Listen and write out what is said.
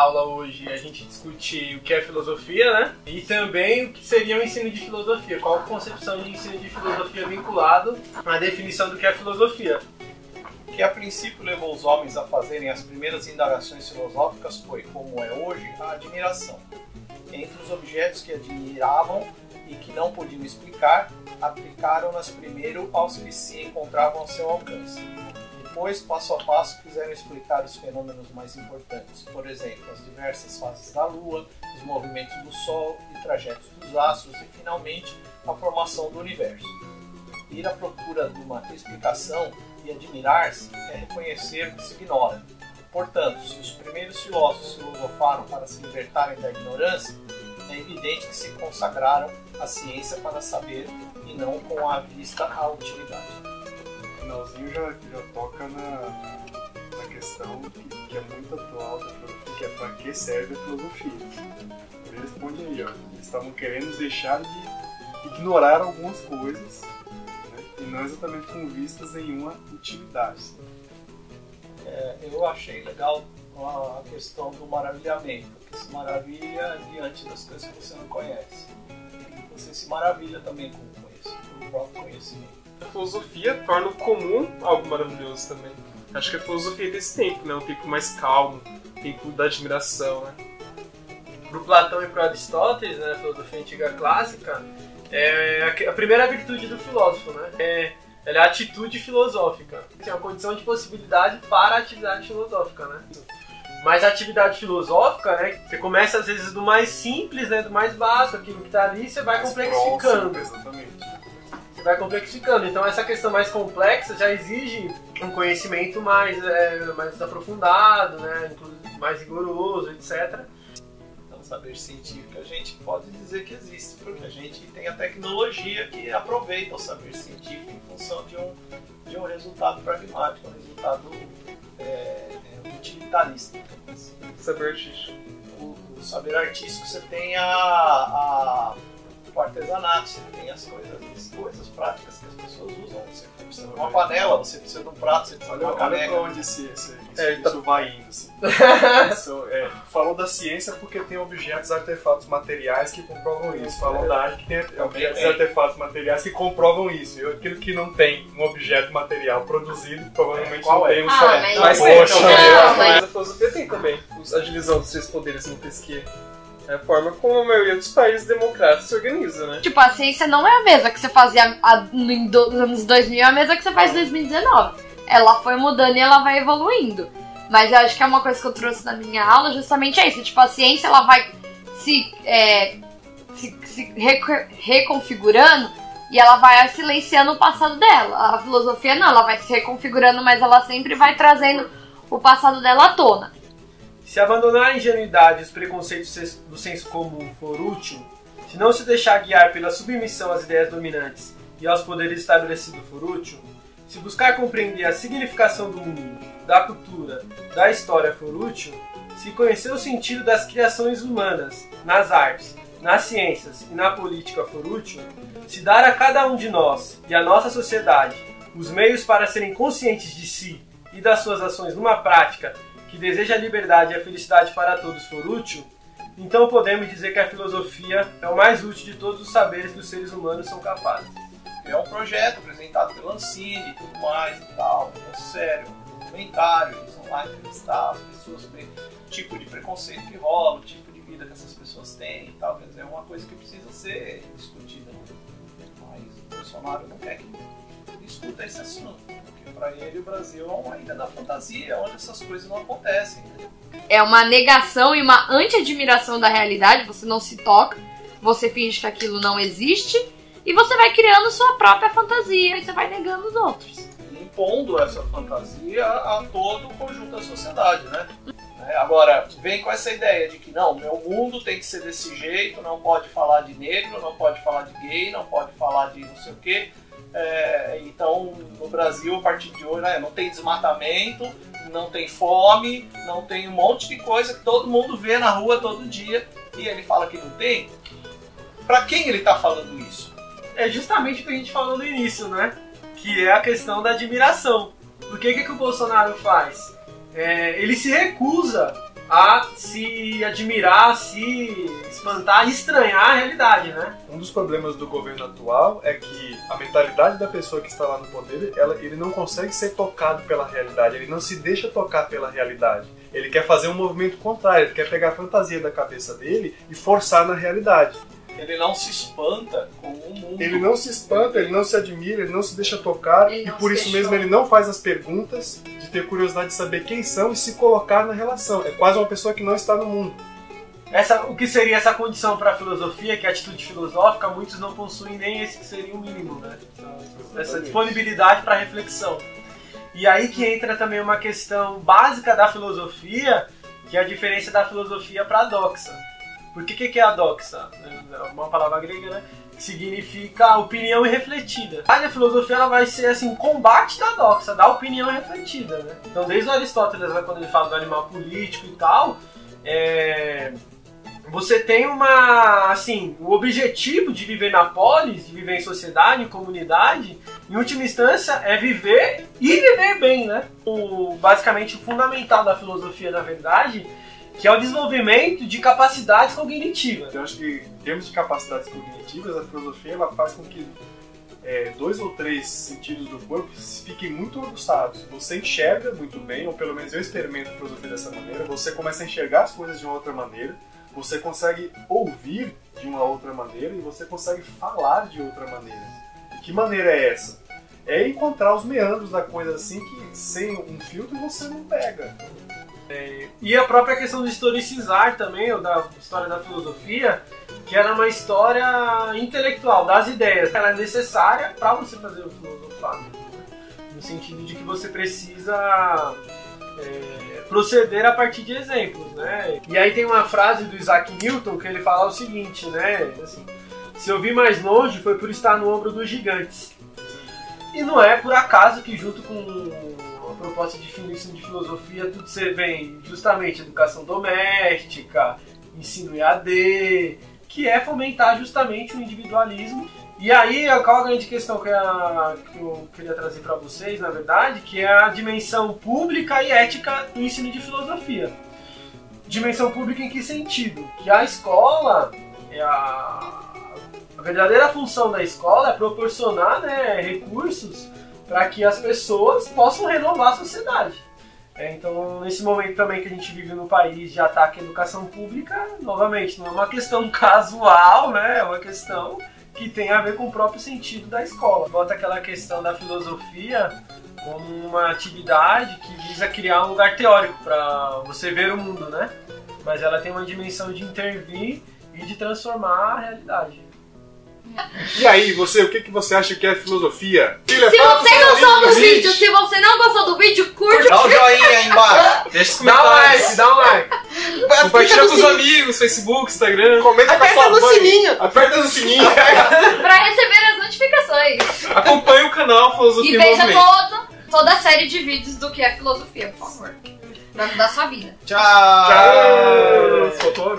aula hoje a gente discutir o que é filosofia, né? E também o que seria o ensino de filosofia. Qual a concepção de ensino de filosofia vinculado à definição do que é filosofia. O que a princípio levou os homens a fazerem as primeiras indagações filosóficas foi, como é hoje, a admiração. Entre os objetos que admiravam e que não podiam explicar, aplicaram-nas primeiro aos que se encontravam ao seu alcance. Depois, passo a passo, quiseram explicar os fenômenos mais importantes, por exemplo, as diversas fases da Lua, os movimentos do Sol e trajetos dos astros e, finalmente, a formação do universo. Ir à procura de uma explicação e admirar-se é reconhecer o que se ignora. Portanto, se os primeiros filósofos filosofaram para se libertarem da ignorância, é evidente que se consagraram à ciência para saber e não com a vista à utilidade. O finalzinho já toca na questão que é muito atual da filosofia, que é para que serve a filosofia. Ele responde aí, ó, eles estavam querendo deixar de ignorar algumas coisas, né, e não exatamente com vistas em uma utilidade. Eu achei legal a questão do maravilhamento, que se maravilha diante das coisas que você não conhece. E você se maravilha também com o próprio conhecimento. A filosofia torna o comum algo maravilhoso também. Acho que a filosofia desse tempo, né? Um tempo mais calmo, um tempo da admiração, né? Para o Platão e para o Aristóteles, né, a filosofia antiga clássica, a primeira virtude do filósofo, né? Ela é a atitude filosófica. É uma condição de possibilidade para a atividade filosófica, né? Mas a atividade filosófica, né, você começa às vezes do mais simples, né, do mais básico, aquilo que está ali, você vai complexificando. Próximo, exatamente. Você vai complexicando. Então essa questão mais complexa já exige um conhecimento mais aprofundado, né, inclusive mais rigoroso, etc. Então, saber científico a gente pode dizer que existe, porque a gente tem a tecnologia que aproveita o saber científico em função de um resultado pragmático, um resultado utilitarista. Saber artístico. O saber artístico, você tem o artesanato, você tem as coisas práticas que as pessoas usam. Você precisa de uma panela, você precisa de um prato, você precisa de uma caneca. Olha pra onde isso vai indo. Assim. Falou da ciência porque tem objetos, artefatos materiais que comprovam isso. Falou da arte que tem objetos e artefatos materiais que comprovam isso. E aquilo que não tem um objeto material produzido, provavelmente não tem um saber. Mas Poxa, a filosofia tem também a divisão dos 6 poderes no Montesquieu. É a forma como a maioria dos países democráticos se organiza, né? Tipo, a ciência não é a mesma que você fazia nos anos 2000, é a mesma que você faz em 2019. Ela foi mudando e ela vai evoluindo. Mas eu acho que é uma coisa que eu trouxe na minha aula, justamente é isso. Tipo, a ciência, ela vai se reconfigurando e ela vai silenciando o passado dela. A filosofia não, ela vai se reconfigurando, mas ela sempre vai trazendo o passado dela à tona. Se abandonar a ingenuidade e os preconceitos do senso comum for útil, se não se deixar guiar pela submissão às ideias dominantes e aos poderes estabelecidos for útil, se buscar compreender a significação do mundo, da cultura, da história for útil, se conhecer o sentido das criações humanas, nas artes, nas ciências e na política for útil, se dar a cada um de nós e à nossa sociedade os meios para serem conscientes de si e das suas ações numa prática que deseja a liberdade e a felicidade para todos for útil, então podemos dizer que a filosofia é o mais útil de todos os saberes que os seres humanos são capazes. É um projeto apresentado pelo Ancine e tudo mais e tal, é sério, documentário, eles vão lá entrevistar as pessoas, ver o tipo de preconceito que rola, o tipo de vida que essas pessoas têm e tal, quer dizer, é uma coisa que precisa ser discutida. Mas o Bolsonaro não quer que discuta esse assunto. Para ele, o Brasil é uma ilha da fantasia, onde essas coisas não acontecem. É uma negação e uma anti-admiração da realidade, você não se toca, você finge que aquilo não existe, e você vai criando sua própria fantasia, e você vai negando os outros. Impondo essa fantasia a todo o conjunto da sociedade, né? Agora, vem com essa ideia de que não, meu mundo tem que ser desse jeito, não pode falar de negro, não pode falar de gay, não pode falar de não sei o quê. Então, no Brasil, a partir de hoje, não tem desmatamento, não tem fome, não tem um monte de coisa que todo mundo vê na rua todo dia e ele fala que não tem. Para quem ele está falando isso? É justamente o que a gente falou no início, né? Que é a questão da admiração. Porque o que o Bolsonaro faz? Ele se recusa a se admirar, se espantar, estranhar a realidade, né? Um dos problemas do governo atual é que a mentalidade da pessoa que está lá no poder, ele não consegue ser tocado pela realidade, ele não se deixa tocar pela realidade. Ele quer fazer um movimento contrário, ele quer pegar a fantasia da cabeça dele e forçar na realidade. Ele não se espanta com o mundo. Ele não se espanta, ele não se admira, ele não se deixa tocar e por isso mesmo ele não faz as perguntas de ter curiosidade de saber quem são e se colocar na relação. É quase uma pessoa que não está no mundo. O que seria essa condição para a filosofia, que é a atitude filosófica, muitos não possuem nem esse que seria o mínimo, né? Essa disponibilidade para reflexão. E aí que entra também uma questão básica da filosofia, que é a diferença da filosofia para a doxa. Por que é a doxa? É uma palavra grega, né? Que significa opinião irrefletida. A filosofia ela vai ser assim, combate da doxa, da opinião irrefletida, né? Então desde o Aristóteles, quando ele fala do animal político e tal, você tem o objetivo de viver na polis, de viver em sociedade, em comunidade, em última instância, é viver e viver bem, né? Basicamente, o fundamental da filosofia, na verdade, que é o desenvolvimento de capacidades cognitivas. Eu acho que, em termos de capacidades cognitivas, a filosofia ela faz com que 2 ou 3 sentidos do corpo fiquem muito aguçados. Você enxerga muito bem, ou pelo menos eu experimento a filosofia dessa maneira, você começa a enxergar as coisas de uma outra maneira, você consegue ouvir de uma outra maneira e você consegue falar de outra maneira. E que maneira é essa? É encontrar os meandros da coisa assim que sem um filtro você não pega. E a própria questão do historicizar também, ou da história da filosofia, que era uma história intelectual, das ideias. Ela é necessária para você fazer o filosofar, né? No sentido de que você precisa proceder a partir de exemplos, né? E aí tem uma frase do Isaac Newton que ele fala o seguinte, né? Assim, se eu vi mais longe foi por estar no ombro dos gigantes. E não é por acaso que junto com a proposta de ensino de filosofia tudo você vem justamente educação doméstica, ensino EAD, que é fomentar justamente o individualismo. E aí, qual a grande questão que eu queria trazer para vocês, na verdade, que é a dimensão pública e ética do ensino de filosofia. Dimensão pública em que sentido? Que a escola, a verdadeira função da escola é proporcionar, né, recursos para que as pessoas possam renovar a sociedade. Então, nesse momento também que a gente vive no país de ataque à educação pública, novamente, não é uma questão casual, né? É uma questão que tem a ver com o próprio sentido da escola. Bota aquela questão da filosofia como uma atividade que visa criar um lugar teórico para você ver o mundo, né? Mas ela tem uma dimensão de intervir e de transformar a realidade. E aí, o que você acha que é filosofia? Filha, se você gostou do vídeo, se você não gostou do vídeo, curte. Dá um joinha aí embaixo. Deixa os comentários. Dá um like. Compartilha com os amigos, Facebook, Instagram. Comenta com a sua mãe. Aperta no sininho. Pra receber as notificações. Acompanhe o canal Filosofia E veja Movimento. toda a série de vídeos do que é filosofia, por favor. Pra mudar a sua vida. Tchau. Socorro.